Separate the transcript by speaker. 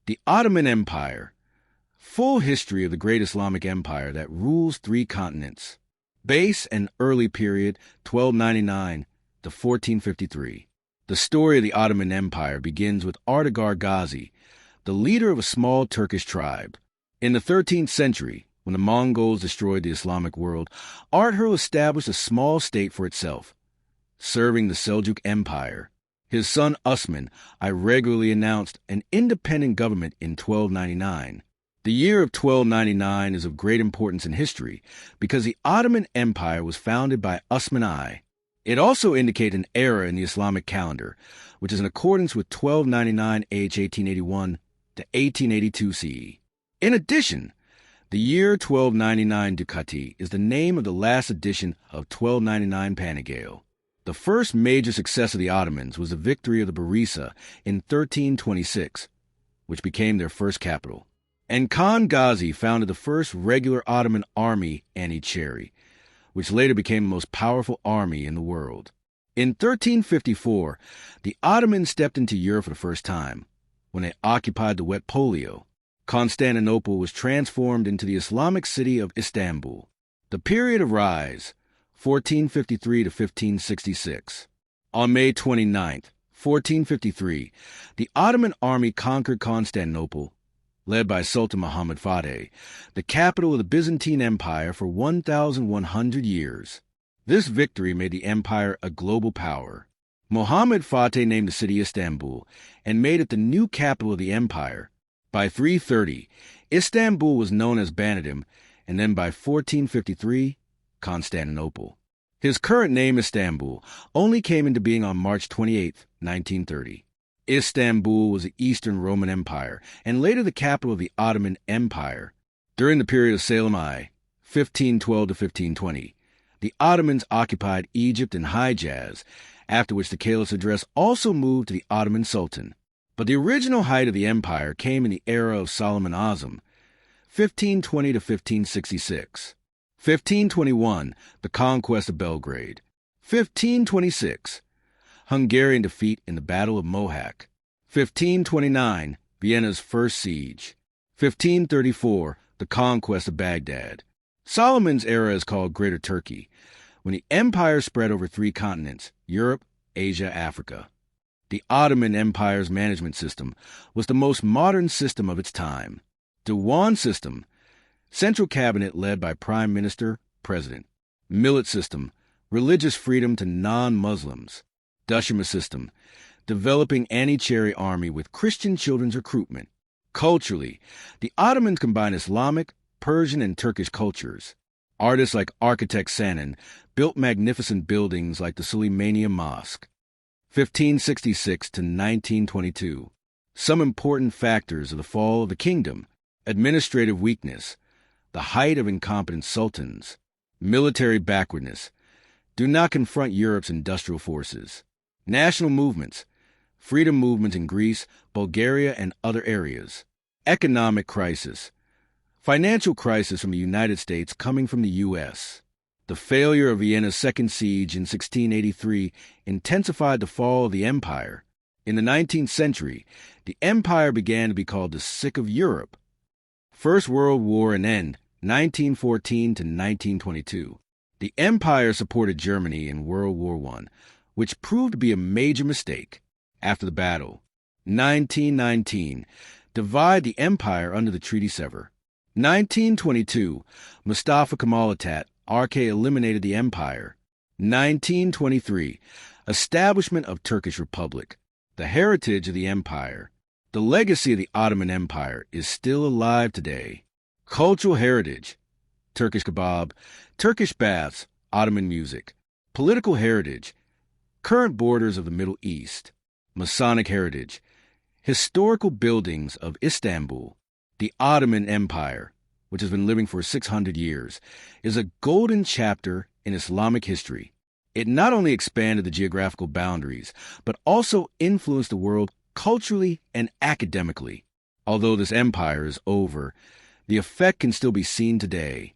Speaker 1: The Ottoman Empire. Full history of the great Islamic empire that rules 3 continents. Base and early period 1299 to 1453. The story of the Ottoman Empire begins with Ardagar Ghazi, the leader of a small Turkish tribe. In the 13th century, when the Mongols destroyed the Islamic world, Ardagar established a small state for itself, serving the Seljuk Empire. His son Osman irregularly announced an independent government in 1299. The year of 1299 is of great importance in history because the Ottoman Empire was founded by Osman I. It also indicates an era in the Islamic calendar, which is in accordance with 1299 AH 1881 to 1882 CE. In addition, the year 1299 Ducati is the name of the last edition of 1299 Panegale. The first major success of the Ottomans was the victory of the Barisa in 1326, which became their first capital. And Khan Ghazi founded the first regular Ottoman army, Yeniçeri, which later became the most powerful army in the world. In 1354, the Ottomans stepped into Europe for the first time, when they occupied the Wet Polio. Constantinople was transformed into the Islamic city of Istanbul. The period of rise, 1453 to 1566. On May 29, 1453, the Ottoman army conquered Constantinople, led by Sultan Muhammad Fateh, the capital of the Byzantine Empire for 1,100 years. This victory made the empire a global power. Muhammad Fateh named the city Istanbul and made it the new capital of the empire. By 330, Istanbul was known as Banadum, and then by 1453, Constantinople. His current name, Istanbul, only came into being on March 28, 1930. Istanbul was the Eastern Roman Empire and later the capital of the Ottoman Empire. During the period of Selim I, 1512 to 1520, the Ottomans occupied Egypt and Hijaz, after which the Caliph's address also moved to the Ottoman Sultan. But the original height of the empire came in the era of Solomon Azam, 1520 to 1566. 1521, the conquest of Belgrade. 1526, Hungarian defeat in the Battle of Mohac. 1529, Vienna's first siege. 1534, the conquest of Baghdad. Solomon's era is called Greater Turkey, when the empire spread over 3 continents, Europe, Asia, Africa. The Ottoman Empire's management system was the most modern system of its time. Diwan system, central cabinet led by prime minister, president. Millet system, religious freedom to non-Muslims. Dushma system, developing Yeniçeri army with Christian children's recruitment. Culturally, the Ottomans combined Islamic, Persian, and Turkish cultures. Artists like architect Sanin built magnificent buildings like the Suleymaniye Mosque. 1566 to 1922. Some important factors of the fall of the kingdom: administrative weakness, the height of incompetent sultans, military backwardness, do not confront Europe's industrial forces. National movements, freedom movements in Greece, Bulgaria, and other areas. Economic crisis, financial crisis from the United States coming from the U.S. The failure of Vienna's second siege in 1683 intensified the fall of the empire. In the 19th century, the empire began to be called the Sick of Europe. First World War and end, 1914 to 1922. The empire supported Germany in World War I, which proved to be a major mistake. After the battle, 1919, divide the empire under the Treaty Sever. 1922, Mustafa Kemal Atat, RK eliminated the empire. 1923, establishment of Turkish Republic. The heritage of the empire. The legacy of the Ottoman Empire is still alive today. Cultural heritage, Turkish kebab, Turkish baths, Ottoman music. Political heritage, current borders of the Middle East. Masonic heritage, historical buildings of Istanbul. The Ottoman Empire, which has been living for 600 years, is a golden chapter in Islamic history. It not only expanded the geographical boundaries, but also influenced the world culturally and academically. Although this empire is over, the effect can still be seen today.